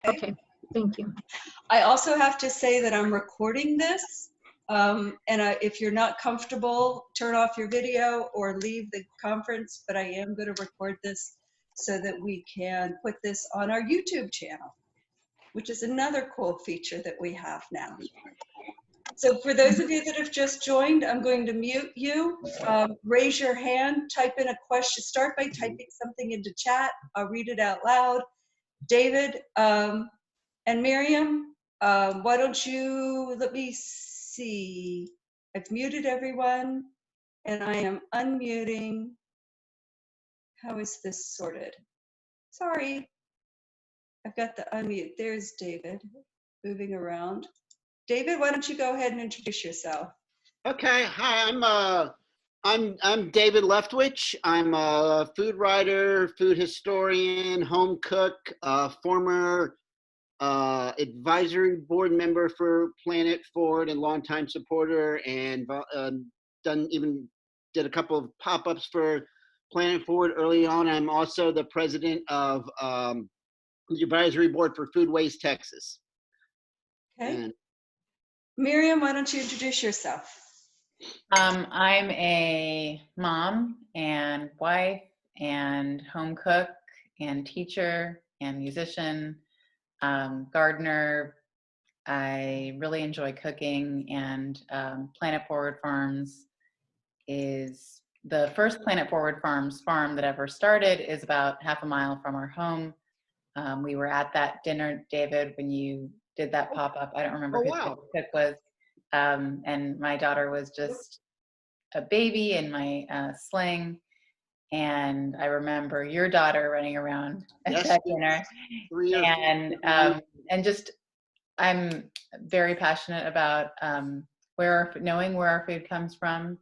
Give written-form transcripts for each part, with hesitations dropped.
Okay, thank you. I also have to say that I'm recording this. If you're not comfortable, turn off your video or leave the conference, but I am going to record this so that we can put this on our YouTube channel, which is another cool feature that we have now. So for those of you that have just joined, I'm going to mute you. Raise your hand, type in a question, start by typing something into chat. I'll read it out loud. David and Miriam, why don't you, let me see. I've muted everyone and I am unmuting. How is this sorted? Sorry, I've got the unmute. There's David moving around. David, why don't you go ahead and introduce yourself? Okay, hi, I'm David Leftwich. I'm a food writer, food historian, home cook, former advisory board member for Planet Forward and longtime supporter, and did a couple of pop-ups for Planet Forward early on. I'm also the president of the advisory board for Food Waste Texas. Okay. And Miriam, why don't you introduce yourself? I'm a mom and wife and home cook and teacher and musician, gardener. I really enjoy cooking, and Planet Forward Farms is the first Planet Forward Farms farm that ever started, is about half a mile from our home. We were at that dinner, David, when you did that pop-up. I don't remember who the cook was. And my daughter was just a baby in my sling. And I remember your daughter running around at that dinner. And just, I'm very passionate about knowing where our food comes from.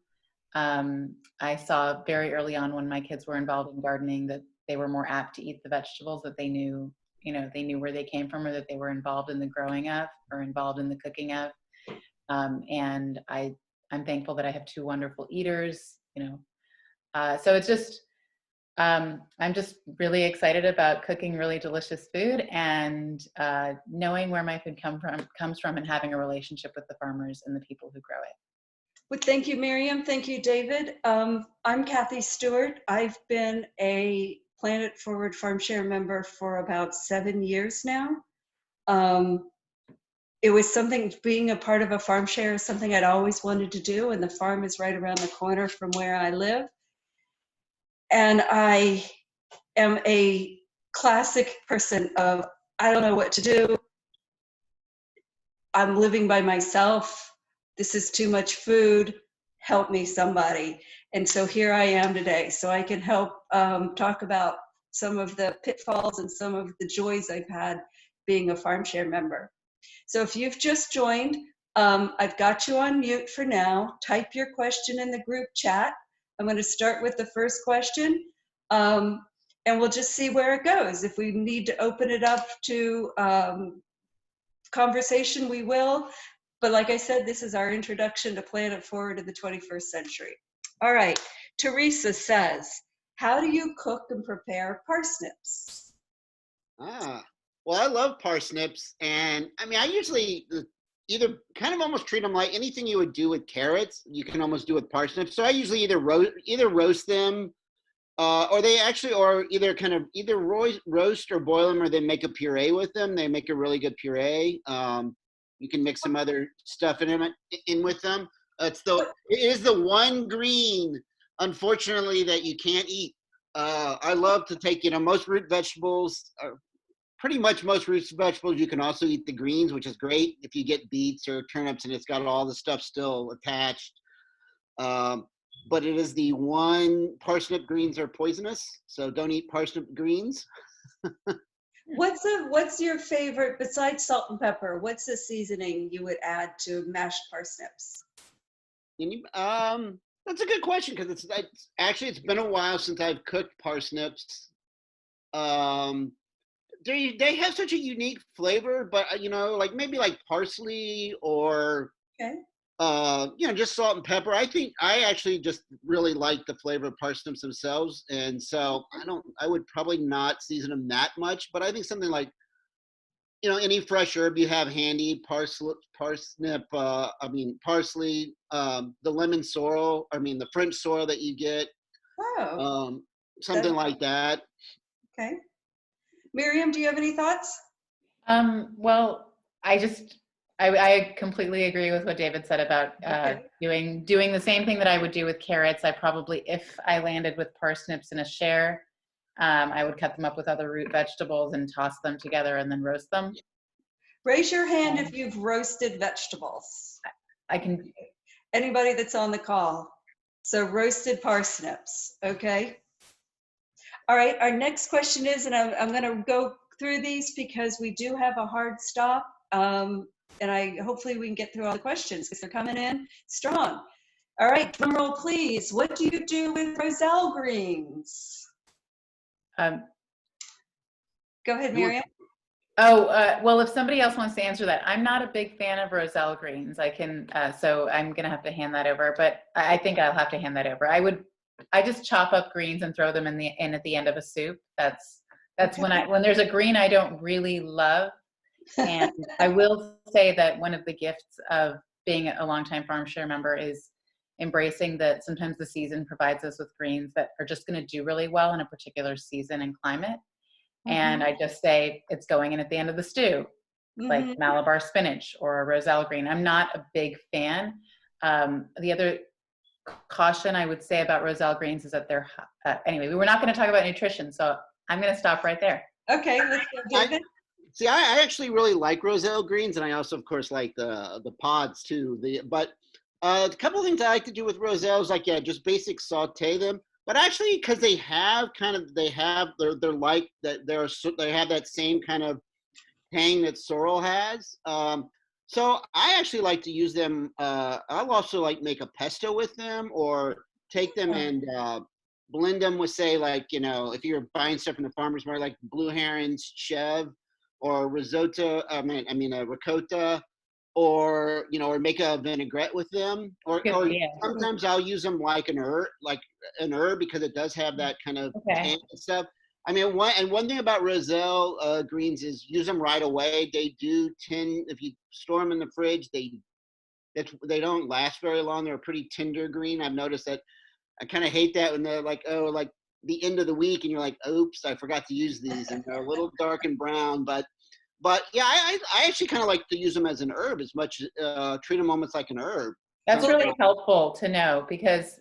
I saw very early on when my kids were involved in gardening that they were more apt to eat the vegetables that they knew, they knew where they came from, or that they were involved in the growing of or involved in the cooking of. And I'm thankful that I have two wonderful eaters, so it's just, I'm just really excited about cooking really delicious food and knowing where my food comes from and having a relationship with the farmers and the people who grow it. Well, thank you, Miriam. Thank you, David. I'm Kathy Stewart. I've been a Planet Forward Farm Share member for about 7 years now. It was something, being a part of a farm share is something I'd always wanted to do, and the farm is right around the corner from where I live. And I am a classic person of, I don't know what to do. I'm living by myself. This is too much food. Help me, somebody. And so here I am today, so I can help talk about some of the pitfalls and some of the joys I've had being a farm share member. So if you've just joined, I've got you on mute for now. Type your question in the group chat. I'm going to start with the first question, and we'll just see where it goes. If we need to open it up to conversation, we will. But like I said, this is our introduction to Planet Forward in the 21st century. All right, Teresa says, how do you cook and prepare parsnips? Well, I love parsnips, and I mean, I usually either kind of almost treat them like anything you would do with carrots, you can almost do with parsnips. So I usually either roast them, or either roast or boil them, or they make a puree with them. They make a really good puree. You can mix some other stuff in with them. It is the one green, unfortunately, that you can't eat. I love to take, most root vegetables. Pretty much most root vegetables, you can also eat the greens, which is great if you get beets or turnips and it's got all the stuff still attached. But it is the one, parsnip greens are poisonous, so don't eat parsnip greens. What's your favorite, besides salt and pepper, what's the seasoning you would add to mashed parsnips? That's a good question, because it's been a while since I've cooked parsnips. They have such a unique flavor, but like maybe like parsley or just salt and pepper. I actually just really like the flavor of parsnips themselves, and so I would probably not season them that much, but I think something like any fresh herb you have handy, parsnip, parsley, the lemon sorrel, the French sorrel that you get, Oh, um, something that, like that. okay. Miriam, do you have any thoughts? Well, I completely agree with what David said about Okay. doing the same thing that I would do with carrots. I probably, if I landed with parsnips in a share, I would cut them up with other root vegetables and toss them together and then roast them. Raise your hand if Um, you've roasted vegetables. I can, Anybody that's on the call. So roasted parsnips, okay? All right, our next question is, and I'm gonna go through these because we do have a hard stop. And hopefully we can get through all the questions because they're coming in strong. All right, drum roll please. What do you do with Roselle greens? um, Go ahead, You want- Miriam. well, if somebody else wants to answer that, I'm not a big fan of Roselle greens. I can, so I'm gonna have to hand that over, but I think I'll have to hand that over. I just chop up greens and throw them in at the end of a soup. That's when there's a green I don't really love. And I will say that one of the gifts of being a longtime Farm Share member is embracing that sometimes the season provides us with greens that are just going to do really well in a particular season and climate. And I just say it's going in at the end of the stew, like Malabar spinach or a Roselle green. I'm not a big fan. The other caution I would say about Roselle greens is that they're, anyway, we were not going to talk about nutrition, so I'm going to stop right there. Okay, let's go, David. I actually really like Roselle greens, and I also, of course, like the pods too. But a couple of things I like to do with Roselle is just basic saute them. But actually, because they have they're like that. They have that same kind of tang that sorrel has. So I actually like to use them. I'll also make a pesto with them, or take them and blend them with, say, if you're buying stuff in the farmer's market, like blue herons, chev, or risotto. A ricotta, or make a vinaigrette with them, or sometimes I'll use them like an herb because it does have that kind of tang and stuff. One thing about Roselle greens is use them right away. They do tend, if you store them in the fridge, they don't last very long. They're a pretty tender green. I've noticed that. I kind of hate that when they're the end of the week and you're like, oops, I forgot to use these, and they're a little dark and brown. But yeah, I actually kind of like to use them as an herb as much. Treat them almost like an herb. That's really helpful to know because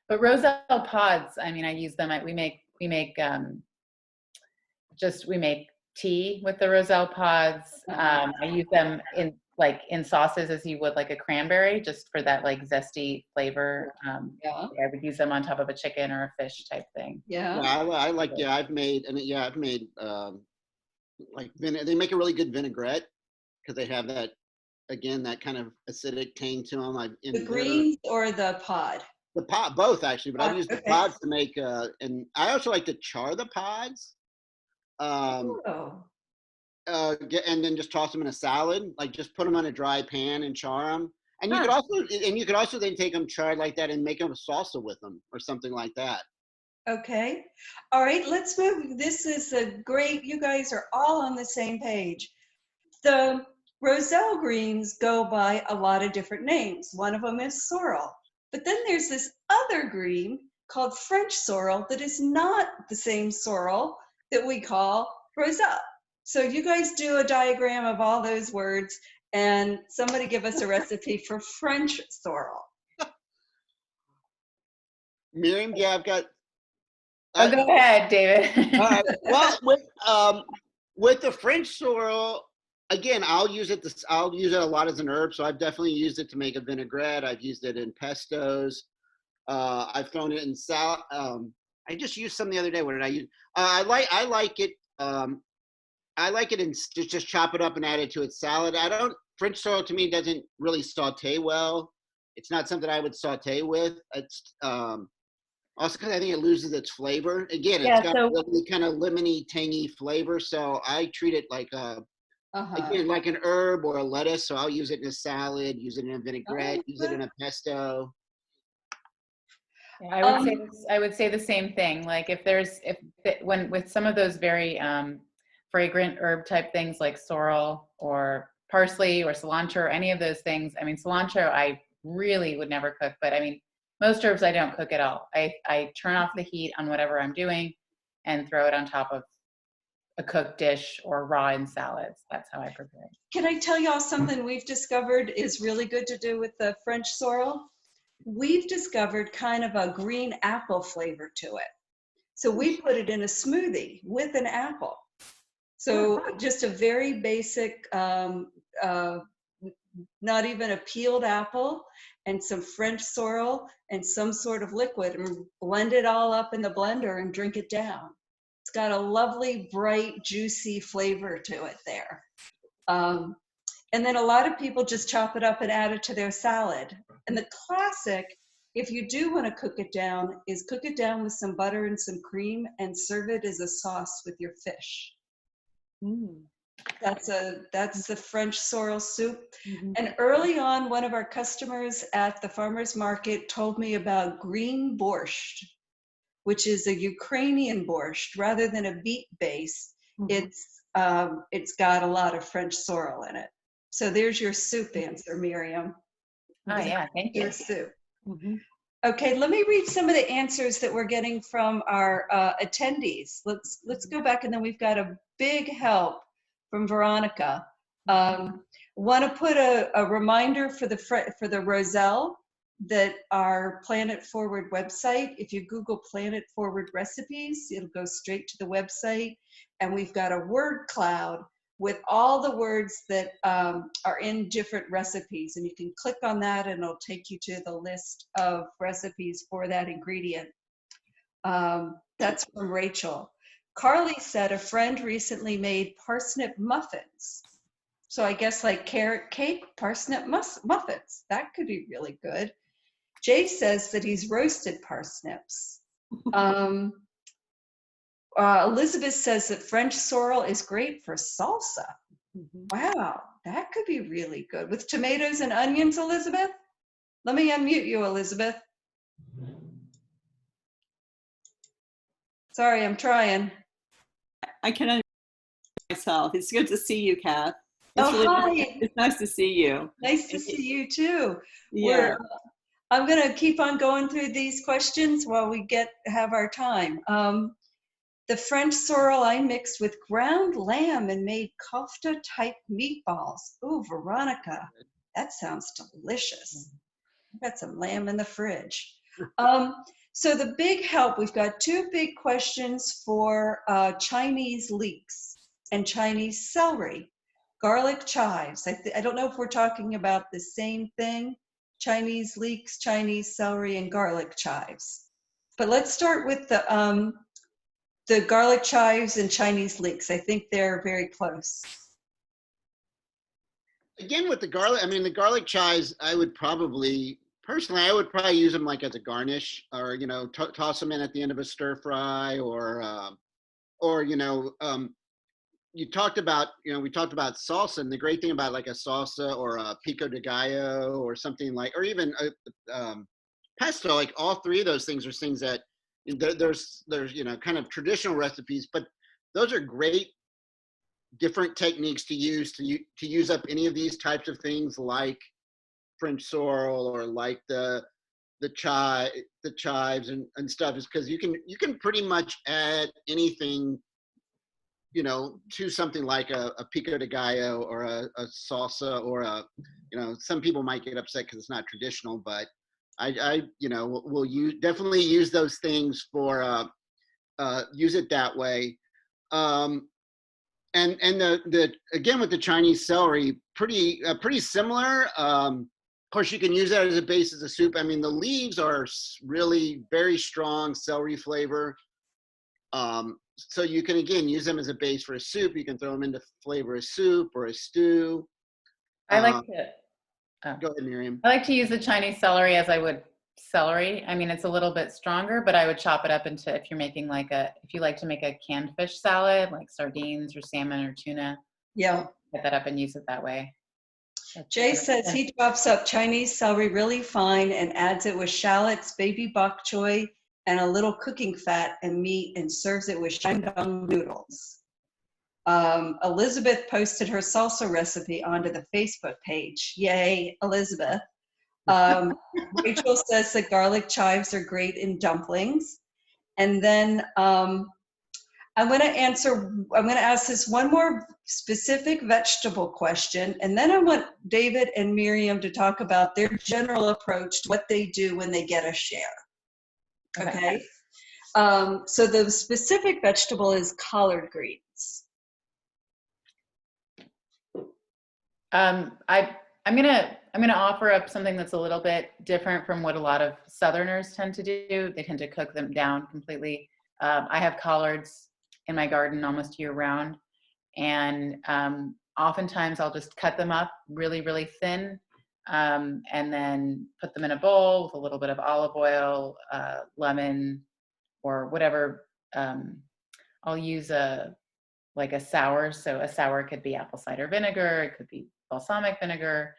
but Roselle pods, I use them. We make tea with the Roselle pods. I use them in sauces as you would like a cranberry, just for that zesty flavor. I would use them on top of a chicken or a fish type thing. I like. Yeah, I've made. They make a really good vinaigrette because they have that kind of acidic tang to them. The greens or the pod? The pod, both actually, but I've used the pods to make. And I also like to char the pods. And then just toss them in a salad. Just put them on a dry pan and char them. And you could also then take them charred like that and make them a salsa with them or something like that. Okay. All right, let's move. This is you guys are all on the same page. The Roselle greens go by a lot of different names. One of them is sorrel. But then there's this other green called French sorrel that is not the same sorrel that we call Roselle. So you guys do a diagram of all those words, and somebody give us a recipe for French sorrel. Miriam, yeah, I've got. Go ahead, David. All right. Well, with the French sorrel, again, I'll use it a lot as an herb. So I've definitely used it to make a vinaigrette. I've used it in pestos. I've thrown it in salad. I just used some the other day. What did I use? I like it. I like it and just chop it up and add it to its salad. French sorrel to me doesn't really saute well. It's not something I would saute with. It's also because I think it loses its flavor. Again, it's got a really kind of lemony, tangy flavor. So I treat it again, like an herb or a lettuce. So I'll use it in a salad, use it in a vinaigrette, use it in a pesto. I would say the same thing. When with some of those very fragrant herb type things like sorrel or parsley or cilantro or any of those things. I mean, cilantro, I really would never cook, but I mean, most herbs I don't cook at all. I turn off the heat on whatever I'm doing and throw it on top of a cooked dish or raw in salads. That's how I prepare it. Can I tell y'all something we've discovered is really good to do with the French sorrel? We've discovered kind of a green apple flavor to it. So we put it in a smoothie with an apple. So just a very basic, not even a peeled apple and some French sorrel and some sort of liquid, and blend it all up in the blender and drink it down. It's got a lovely, bright, juicy flavor to it there. And then a lot of people just chop it up and add it to their salad. And the classic, if you do want to cook it down, is cook it down with some butter and some cream and serve it as a sauce with your fish. That's the French sorrel soup. And early on, one of our customers at the farmer's market told me about green borscht, which is a Ukrainian borscht. Rather than a beet base, it's got a lot of French sorrel in it. So there's your soup answer, Miriam. Oh yeah, thank you. Your soup. Okay, let me read some of the answers that we're getting from our attendees. Let's go back, and then we've got a big help from Veronica. Want to put a reminder for the Roselle that our Planet Forward website, if you Google Planet Forward recipes, it'll go straight to the website. And we've got a word cloud with all the words that are in different recipes. And you can click on that and it'll take you to the list of recipes for that ingredient. That's from Rachel. Carly said a friend recently made parsnip muffins. So I guess like carrot cake, parsnip muffins. That could be really good. Jay says that he's roasted parsnips. Elizabeth says that French sorrel is great for salsa. Wow, that could be really good. With tomatoes and onions, Elizabeth? Let me unmute you, Elizabeth. Sorry, I'm trying. I can unmute myself. It's good to see you, Kath. Hi. It's nice to see you. Nice to see you too. Yeah. I'm going to keep on going through these questions while we have our time. The French sorrel I mixed with ground lamb and made kofta type meatballs. Ooh, Veronica, that sounds delicious. I've got some lamb in the fridge. So the big help, we've got two big questions for Chinese leeks and Chinese celery. Garlic chives. I don't know if we're talking about the same thing. Chinese leeks, Chinese celery, and garlic chives. But let's start with the garlic chives and Chinese leeks. I think they're very close. Again, with the garlic, I mean, the garlic chives, I would probably use them like as a garnish, or, you know, toss them in at the end of a stir fry, or you know, we talked about salsa, and the great thing about like a salsa or a pico de gallo or something like, or even a pesto, like all three of those things are things that there's you know, kind of traditional recipes, but those are great different techniques to use up any of these types of things, like French sorrel or like the chives and stuff, is because you can pretty much add anything, you know, to something like a pico de gallo or a salsa, or you know, some people might get upset because it's not traditional, but I you know, will definitely use those things for use it that way. And the again, with the Chinese celery, pretty similar. Of course, you can use that as a base as a soup. I mean, the leaves are really very strong celery flavor. So you can, again, use them as a base for a soup. You can throw them into flavor a soup or a stew. I like to Go ahead, Miriam. I like to use the Chinese celery as I would celery. I mean, it's a little bit stronger, but I would chop it up into, if you're making if you like to make a canned fish salad, like sardines or salmon or tuna. Yeah. Get that up and use it that way. Jay says he chops up Chinese celery really fine and adds it with shallots, baby bok choy, and a little cooking fat and meat, and serves it with Shandong noodles. Elizabeth posted her salsa recipe onto the Facebook page. Yay, Elizabeth. Rachel says that garlic chives are great in dumplings. And then I'm going to ask this one more specific vegetable question, and then I want David and Miriam to talk about their general approach to what they do when they get a share. Okay? So the specific vegetable is collard greens. I'm gonna offer up something that's a little bit different from what a lot of Southerners tend to do. They tend to cook them down completely. I have collards in my garden almost year round, and oftentimes I'll just cut them up really, really thin, and then put them in a bowl with a little bit of olive oil, lemon, or whatever. I'll use like a sour. So a sour could be apple cider vinegar, it could be balsamic vinegar.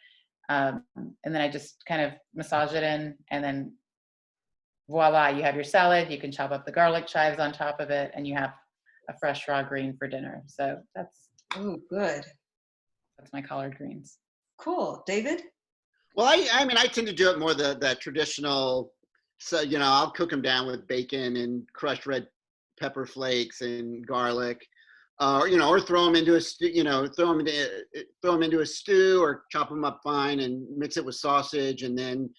And then I just kind of massage it in, and then voila, you have your salad. You can chop up the garlic chives on top of it, and you have a fresh raw green for dinner. So that's good. That's my collard greens. Cool. David? Well, I mean, I tend to do it more the traditional. So, you know, I'll cook them down with bacon and crushed red pepper flakes and garlic, you know, or throw them into a stew, you know, throw them into a stew, or chop them up fine and mix it with sausage and then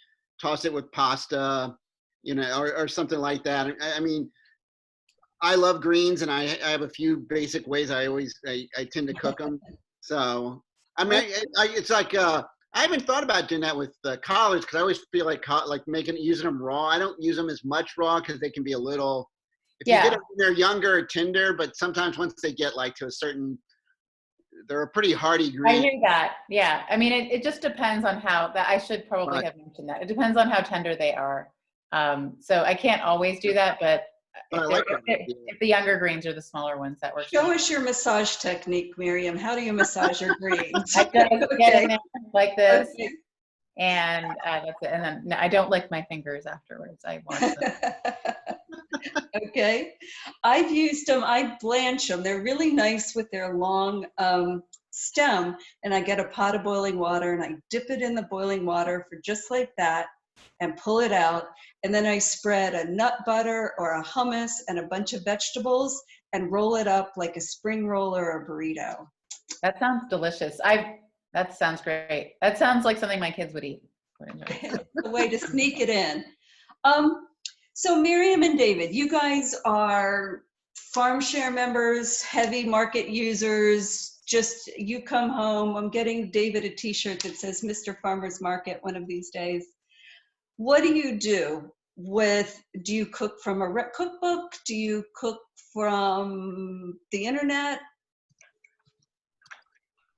toss it with pasta, you know, or something like that. I mean, I love greens, and I have a few basic ways I tend to cook them. So, I mean, it's like, I haven't thought about doing that with collards, because I always feel like using them raw. I don't use them as much raw because they can be a little, if you get them when they're younger or tender, but sometimes once they get like to a certain, they're a pretty hardy green. I hear that. Yeah. I mean, it just depends on how, that I should probably have mentioned that. It depends on how tender they are. So I can't always do that, but if the younger greens are the smaller ones, that works. Show us your massage technique, Miriam. How do you massage your greens? I just get in there like this, and that's it. And then I don't lick my fingers afterwards. I wash them. Okay. I've used them. I blanch them. They're really nice with their long stem. And I get a pot of boiling water, and I dip it in the boiling water for just like that, and pull it out. And then I spread a nut butter or a hummus and a bunch of vegetables and roll it up like a spring roll or a burrito. That sounds delicious. That sounds great. That sounds like something my kids would eat. A way to sneak it in. So Miriam and David, you guys are Farm Share members, heavy market users. Just, you come home. I'm getting David a t-shirt that says Mr. Farmer's Market one of these days. What do you do do you cook from a cookbook? Do you cook from the internet?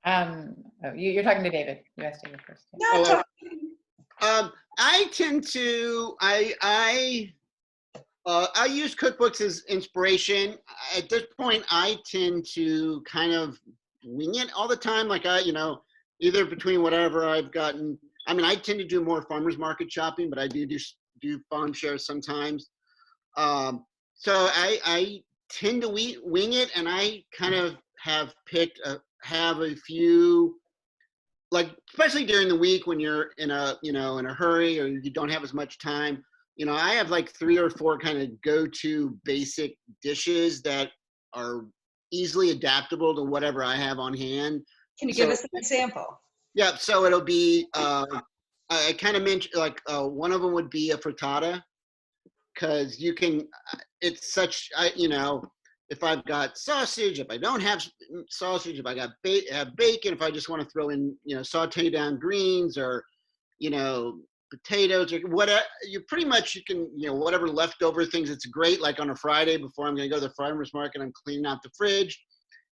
You're talking to David. You asked David first. Yeah. I tend to, I use cookbooks as inspiration. At this point, I tend to kind of wing it all the time. Like you know, either between whatever I've gotten. I mean, I tend to do more farmers market shopping, but I do farm shares sometimes. So I tend to wing it, and I kind of have have a few, like, especially during the week when you're in a hurry, or you don't have as much time. You know, I have like 3 or 4 kind of go-to basic dishes that are easily adaptable to whatever I have on hand. Can you give us an example? Yeah, so it'll be, I kind of mentioned, like, one of them would be a frittata, because you can, it's such, you know, if I've got sausage, if I don't have sausage, if I got have bacon, if I just want to throw in, you know, saute down greens, or, you know, potatoes, or whatever, you can, you know, whatever leftover things. It's great, like on a Friday before I'm going to go to the farmer's market, I'm cleaning out the fridge,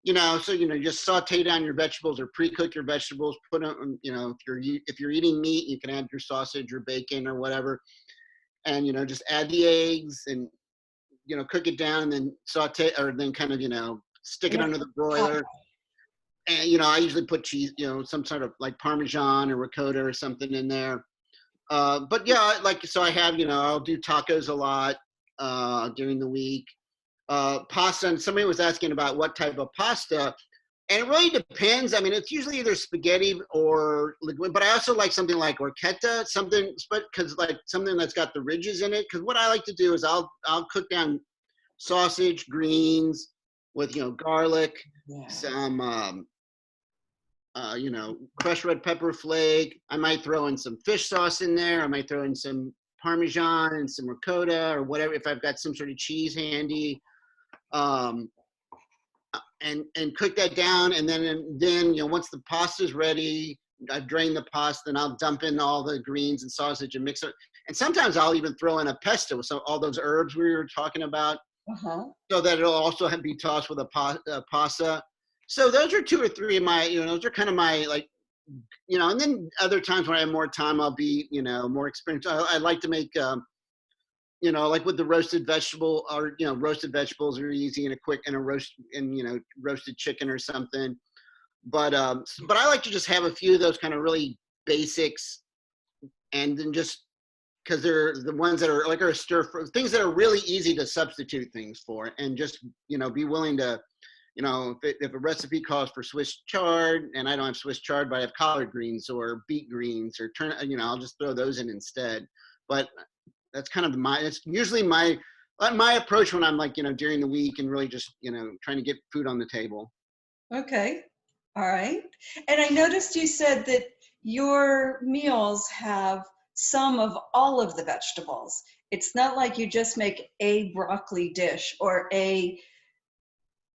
you know, so, you know, just saute down your vegetables or pre-cook your vegetables, put them, you know, if you're eating meat, you can add your sausage or bacon or whatever, and, you know, just add the eggs and, you know, cook it down, and then saute, or then kind of, you know, stick it under the broiler. And, you know, I usually put cheese, you know, some sort of like Parmesan or ricotta or something in there. But yeah, like, so I have, you know, I'll do tacos a lot during the week. Pasta, and somebody was asking about what type of pasta. And it really depends. I mean, it's usually either spaghetti or linguine, but I also like something like orchetta, because like something that's got the ridges in it. Because what I like to do is I'll cook down sausage, greens with garlic, Yeah. some crushed red pepper flake. I might throw in some fish sauce in there. I might throw in some Parmesan and some ricotta or whatever if I've got some sort of cheese handy. And cook that down, and then once the pasta's ready, I've drained the pasta, then I'll dump in all the greens and sausage and mix it. And sometimes I'll even throw in a pesto with all those herbs we were talking about, so that it'll also be tossed with a pasta. So those are 2 or 3 of my, those are kind of my and then other times when I have more time, I'll be, more experienced. I like to make like with the roasted vegetable, or roasted vegetables are easy and roasted chicken or something. But I like to just have a few of those kind of really basics, and then just because they're the ones that are like are stir fry things that are really easy to substitute things for, and just be willing to if a recipe calls for Swiss chard and I don't have Swiss chard, but I have collard greens or beet greens or I'll just throw those in instead. But that's kind of it's usually my approach when I'm during the week and really just, trying to get food on the table. Okay. All right. And I noticed you said that your meals have some of all of the vegetables. It's not like you just make a broccoli dish or a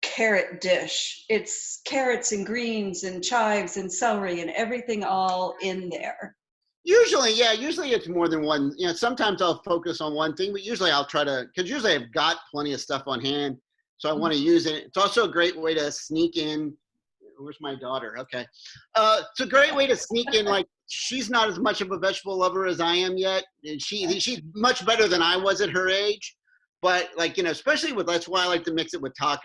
carrot dish. It's carrots and greens and chives and celery and everything all in there. Usually it's more than one. Sometimes I'll focus on one thing, but usually I'll try to, because usually I've got plenty of stuff on hand, so I want to use it. It's also a great way to sneak in. Where's my daughter? Okay. It's a great way to sneak in. She's not as much of a vegetable lover as I am yet, and she's much better than I was at her age. But especially that's why I like to mix it with my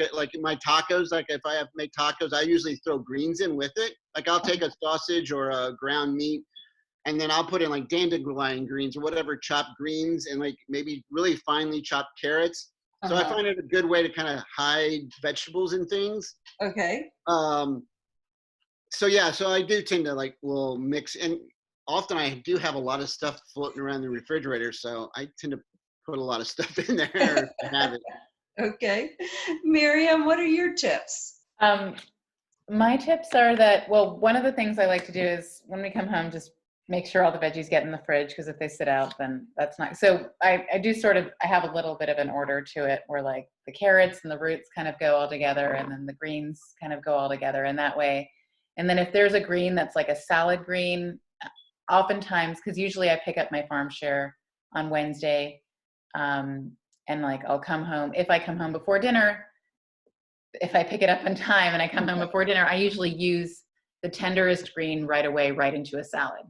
tacos. If I have to make tacos, I usually throw greens in with it. I'll take a sausage or a ground meat, and then I'll put in dandelion greens or whatever, chopped greens, and maybe really finely chopped carrots. So I find it a good way to kind of hide vegetables and things. Okay. So I do tend to will mix, and often I do have a lot of stuff floating around the refrigerator, so I tend to put a lot of stuff in there to have it. Okay. Miriam, what are your tips? My tips are that, one of the things I like to do is when we come home, just make sure all the veggies get in the fridge, because if they sit out, then that's not. So I do I have a little bit of an order to it where the carrots and the roots kind of go all together, and then the greens kind of go all together in that way. And then if there's a green that's like a salad green, oftentimes, because usually I pick up my farm share on Wednesday, and I'll come home. If I come home before dinner, if I pick it up in time and I come home before dinner, I usually use the tenderest green right away, right into a salad.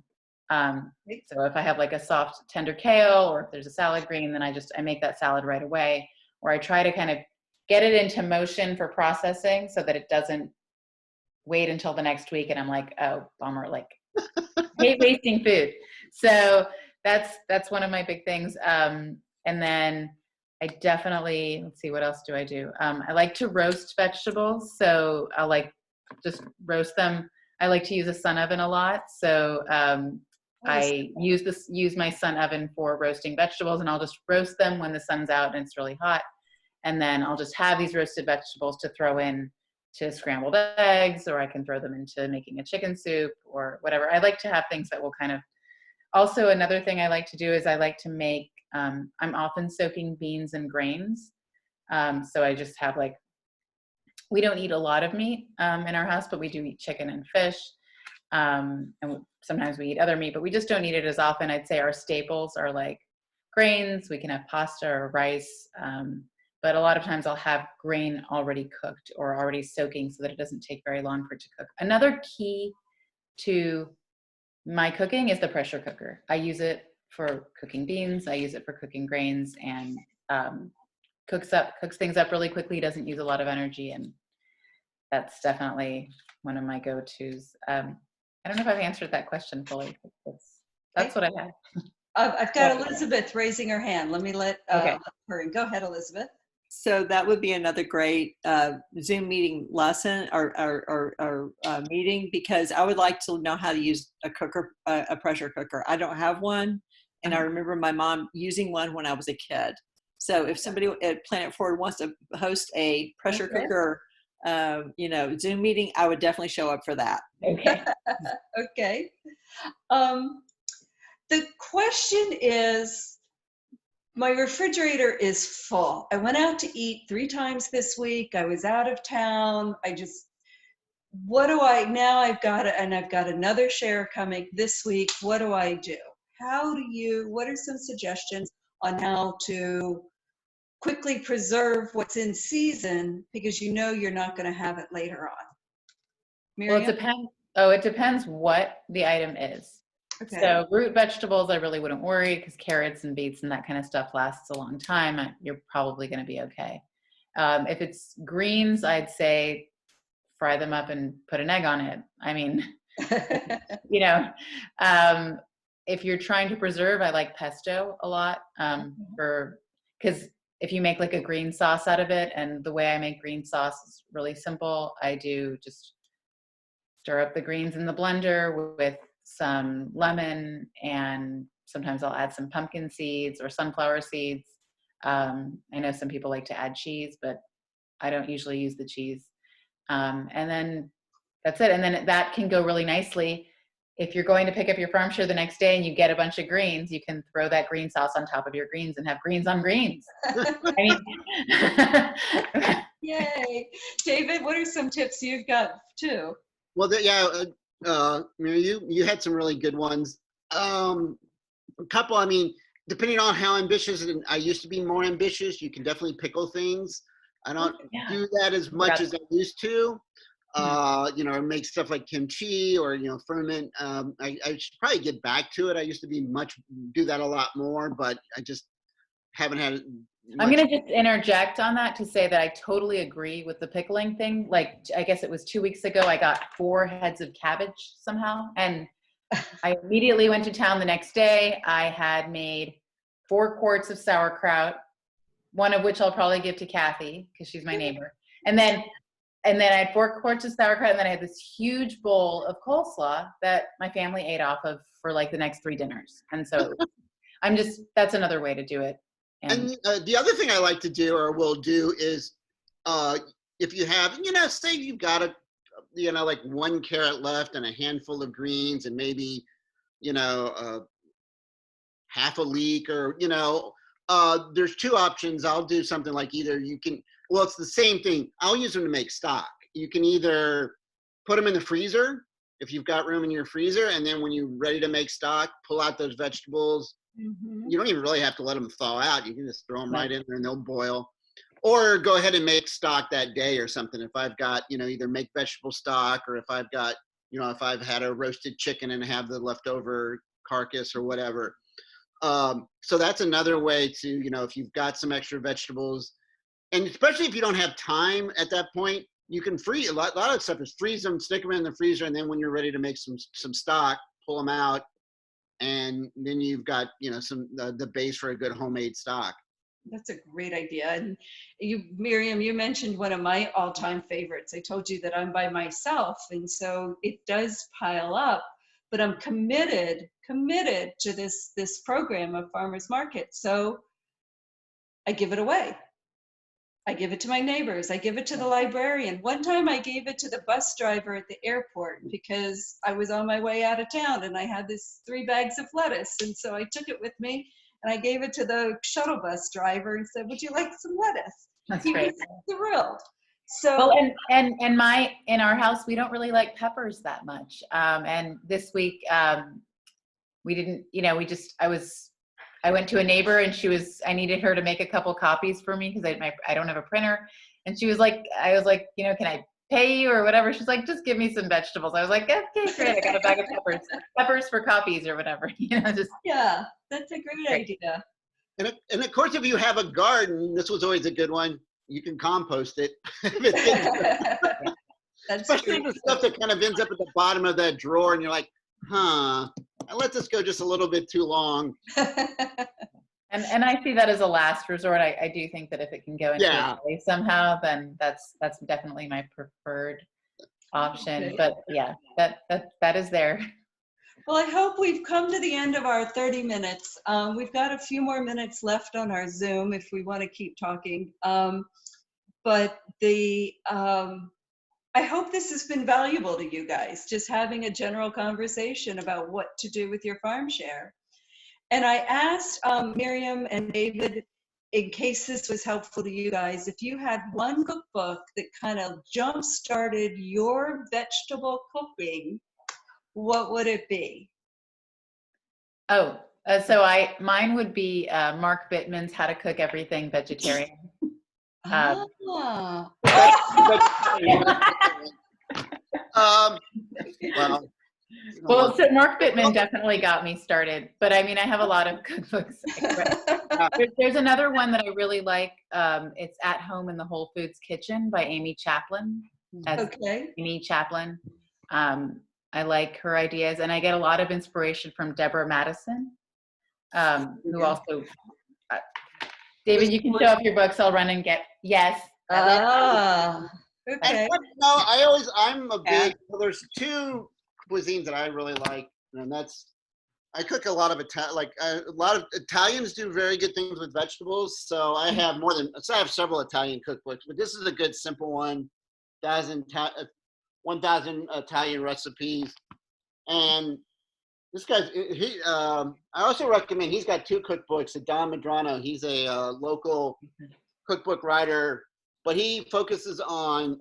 So if I have a soft tender kale, or if there's a salad green, then I make that salad right away, or I try to kind of get it into motion for processing so that it doesn't wait until the next week and I'm oh, bummer, hate wasting food. So that's one of my big things. And then I definitely, let's see, what else do I do? I like to roast vegetables. So I'll just roast them. I like to use a sun oven a lot. So I use my sun oven for roasting vegetables, and I'll just roast them when the sun's out and it's really hot. And then I'll just have these roasted vegetables to throw in to scrambled eggs, or I can throw them into making a chicken soup or whatever. I like to have things that will kind of, also another thing I like to do is I like to make, I'm often soaking beans and grains. So I just have we don't eat a lot of meat in our house, but we do eat chicken and fish. And sometimes we eat other meat, but we just don't eat it as often. I'd say our staples are grains. We can have pasta or rice. But a lot of times I'll have grain already cooked or already soaking so that it doesn't take very long for it to cook. Another key to my cooking is the pressure cooker. I use it for cooking beans. I use it for cooking grains, and cooks things up really quickly, doesn't use a lot of energy, and that's definitely one of my go-tos. I don't know if I've answered that question fully. That's what I have. I've got Elizabeth raising her hand. Let me let Okay. her in. Go ahead, Elizabeth. So that would be another great Zoom meeting lesson or meeting, because I would like to know how to use a cooker, a pressure cooker. I don't have one, and I remember my mom using one when I was a kid. So if somebody at Planet Forward wants to host a pressure cooker, Zoom meeting, I would definitely show up for that. Okay. Okay. The question is, my refrigerator is full. I went out to eat 3 times this week. I was out of town. I've got another share coming this week. What do I do? What are some suggestions on how to quickly preserve what's in season, because you're not going to have it later on? Well, Miriam? it depends what the item is. Okay. So root vegetables, I really wouldn't worry, because carrots and beets and that kind of stuff lasts a long time. You're probably going to be okay. If it's greens, I'd say fry them up and put an egg on it. I mean, if you're trying to preserve, I like pesto a lot, because if you make like a green sauce out of it, and the way I make green sauce is really simple. I do just stir up the greens in the blender with some lemon, and sometimes I'll add some pumpkin seeds or sunflower seeds. I know some people like to add cheese, but I don't usually use the cheese. And then that's it. And then that can go really nicely. If you're going to pick up your farm share the next day and you get a bunch of greens, you can throw that green sauce on top of your greens and have greens on greens. I mean, Yay. David, what are some tips you've got too? Well, Mary, you had some really good ones. A couple, I mean, depending on how ambitious, and I used to be more ambitious, you can definitely pickle things. I don't do that as much as I used to. Make stuff like kimchi or, ferment. I should probably get back to it. I used to do that a lot more, but I just haven't had I'm going to just interject on that to say that I totally agree with the pickling thing. Like, I guess it was 2 weeks ago, I got 4 heads of cabbage somehow. And I immediately went to town the next day. I had made 4 quarts of sauerkraut, one of which I'll probably give to Kathy because she's my neighbor. And then I had 4 quarts of sauerkraut, and then I had this huge bowl of coleslaw that my family ate off of for like the next 3 dinners. And so that's another way to do it. And the other thing I like to do or will do is if you have, say you've got like 1 carrot left and a handful of greens and maybe, half a leek or, there's 2 options. I'll do something like it's the same thing. I'll use them to make stock. You can either put them in the freezer if you've got room in your freezer, and then when you're ready to make stock, pull out those vegetables. Mm-hmm. You don't even really have to let them thaw out. You can just throw them right in there and they'll boil. Or go ahead and make stock that day or something. If I've got, either make vegetable stock, or if I've got, if I've had a roasted chicken and have the leftover carcass or whatever. So that's another way to, if you've got some extra vegetables, and especially if you don't have time at that point, you can freeze a lot of stuff is freeze them, stick them in the freezer, and then when you're ready to make some stock, pull them out, and then you've got the base for a good homemade stock. That's a great idea. And Miriam, you mentioned one of my all-time favorites. I told you that I'm by myself, and so it does pile up, but I'm committed to this program of Farmers Market. So I give it away. I give it to my neighbors. I give it to the librarian. One time I gave it to the bus driver at the airport because I was on my way out of town and I had 3 bags of lettuce. And so I took it with me and I gave it to the shuttle bus driver and said, "Would you like some lettuce?" That's he great. was thrilled. So, well, and in our house, we don't really like peppers that much. And this week, we didn't, I went to a neighbor and I needed her to make a couple copies for me because I don't have a printer. And she was like, I was like, can I pay you or whatever? She's like, just give me some vegetables. I was like, okay, great. I got a bag of peppers for copies or whatever. Yeah, that's a great idea. And of course, if you have a garden, this was always a good one. You can compost it. Especially the stuff that kind of ends up at the bottom of that drawer and you're like, I let this go just a little bit too long. And I see that as a last resort. I do think that if it can go into Yeah. a way somehow, then that's definitely my preferred option. Okay. But yeah, that is there. Well, I hope we've come to the end of our 30 minutes. We've got a few more minutes left on our Zoom if we want to keep talking. But I hope this has been valuable to you guys, just having a general conversation about what to do with your farm share. And I asked Miriam and David, in case this was helpful to you guys, if you had one cookbook that kind of jump-started your vegetable cooking, what would it be? Oh, so mine would be Mark Bittman's How to Cook Everything Vegetarian. Ah. Well, Well, so Mark Bittman definitely got me started, but I mean, I have a lot of cookbooks. There's another one that I really like. It's At Home in the Whole Foods Kitchen by Amy Chaplin. Okay. Amy Chaplin. I like her ideas, and I get a lot of inspiration from Deborah Madison, who also. David, you can show up your books. I'll run and get. Yes. Ah. Okay. And no, I'm a big. Well, there's two cuisines that I really like, and that's I cook a lot of a lot of Italians do very good things with vegetables. So I have I have several Italian cookbooks, but this is a good simple one. 1,000 Italian recipes, and this guy's I also recommend. He's got two cookbooks. Don Madrano. He's a local cookbook writer, but he focuses on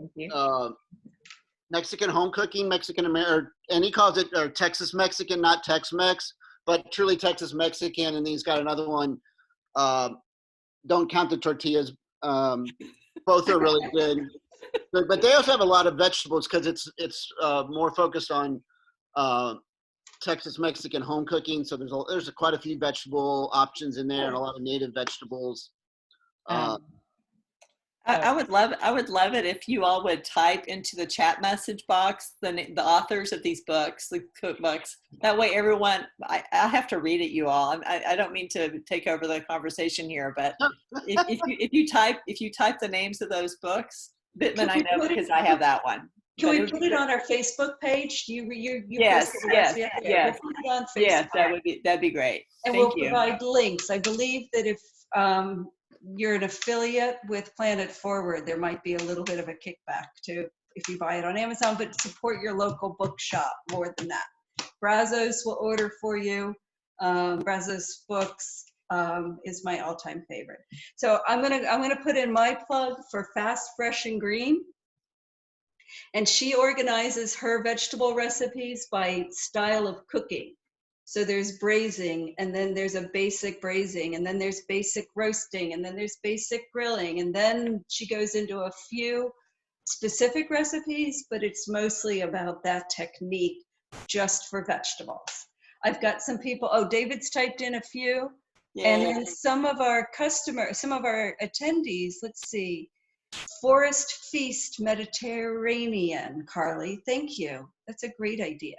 Mexican home cooking, Mexican American, and he calls it Texas Mexican, not Tex-Mex, but truly Texas Mexican. And he's got another one, Don't Count the Tortillas. Both are really good, but they also have a lot of vegetables because it's more focused on Texas Mexican home cooking. So there's quite a few vegetable options in there and a lot of native vegetables. I would love it if you all would type into the chat message box the authors of these books, the cookbooks. That way, everyone. I have to read it, you all. I don't mean to take over the conversation here, but if you type the names of those books, Bittman, I know because I have that one. Can we put it on our Facebook page? You Yes, posted yes, it. yes. We'll put it on Facebook. Yes, that'd be great. And Thank we'll you. provide links. I believe that if you're an affiliate with Planet Forward, there might be a little bit of a kickback too if you buy it on Amazon, but support your local bookshop more than that. Brazos will order for you. Brazos Books is my all-time favorite. So I'm gonna put in my plug for Fast, Fresh, and Green. And she organizes her vegetable recipes by style of cooking. So there's braising, and then there's a basic braising, and then there's basic roasting, and then there's basic grilling, and then she goes into a few specific recipes, but it's mostly about that technique just for vegetables. I've got some people, David's typed in a few, and then some of our attendees, let's see, Forest Feast Mediterranean, Carly, thank you. That's a great idea.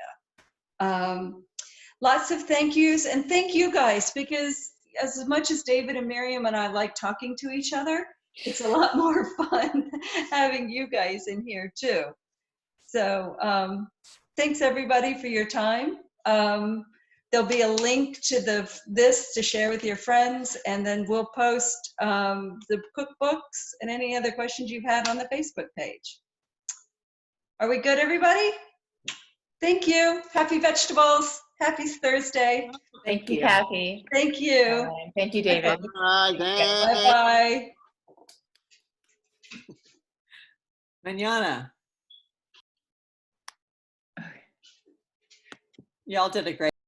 Lots of thank yous, and thank you guys, because as much as David and Miriam and I like talking to each other, it's a lot more fun having you guys in here too. So thanks everybody for your time. There'll be a link to this to share with your friends, and then we'll post the cookbooks and any other questions you've had on the Facebook page. Are we good, everybody? Thank you. Happy vegetables. Happy Thursday. Thank you, Kathy. Thank you. Thank you, David. Bye-bye. Mañana. Y'all did a great